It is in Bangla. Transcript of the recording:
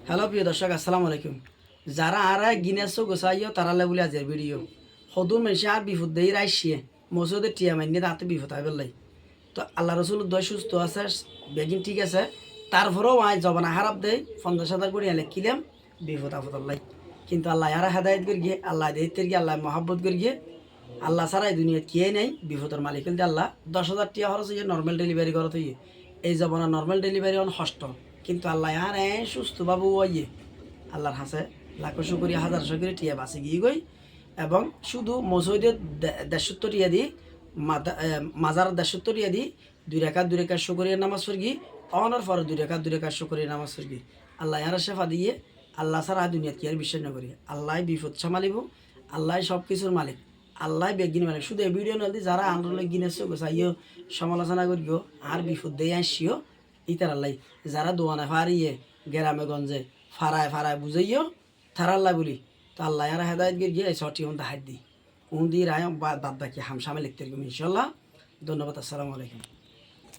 হ্যালো প্রিয় দর্শক, আসসালামু আলাইকুম। যারা আর গিনেছো গোসাইও তারালে বলে আজের ভিডিও সদুর মেশে আর বিপদ দেই রাইসিয়ে মসুদের টিয়া মাইনে তাতে বিপদ হয় বললাই। তো আল্লাহ রসুল দয় সুস্থ আছে, বেগিন ঠিক আছে, তারপরেও আয় জবানা হারাপ দেয় 50,000 করে এলে কিলাম বিপদ আপদ আল্লাহ। কিন্তু আল্লাহ আর হেদায়ত করে গিয়ে আল্লাহ দেয়তের গিয়ে আল্লাহ মহাব্বত করে গিয়ে আল্লাহ ছাড়া এই দুনিয়া কে নেই বিপদের মালিক কিন্তু আল্লাহ। 10,000 টিয়া খরচ হয়ে নর্মাল ডেলিভারি করত হইয়ে এই জবানা নর্মাল ডেলিভারি অন হষ্ট, কিন্তু আল্লাহ আর সুস্থ বাবু ওইয়ে আল্লাহর হাসে লাখো শুকরিয়া হাজার শুকরিয়া টিয়া বাঁচি গিয়ে গই। এবং শুধু মসজিদের 150 টিয়া দিই, মাজার 150 টিয়া দিই, 2 রাকাত শুকরিয়া নামাজ পড়ি, অনার পরে 2 রাকাত শুকরিয়া নামাজ পড়ি। আল্লাহ আর শেফা দিয়ে আল্লাহ ছাড়া দুনিয়াত কি আর বিশ্বাস না করি। আল্লাহ বিপদ সামালিব, আল্লাহ সব কিছুর মালিক, আল্লাহ বেগিন মালিক। শুধু এই ভিডিও নদী যারা আন্দোলন গিনেছো গোসাইও সমালোচনা করিও আর বিপদ দিয়ে আসিও ইতার আল্লাহ। যারা দোয়ানে ফারিয়ে গ্রামে গঞ্জে ফারায় ফারায় বুঝাইও তার আল্লাহ বলি। তো আল্লাহ আর হেদায়ত গিয়ে সঠিক হাত দিই উন দিয়ে রায় বাদ বাকি হামসামে লিখতে ইনশাল্লাহ। ধন্যবাদ। আসসালামু আলাইকুম।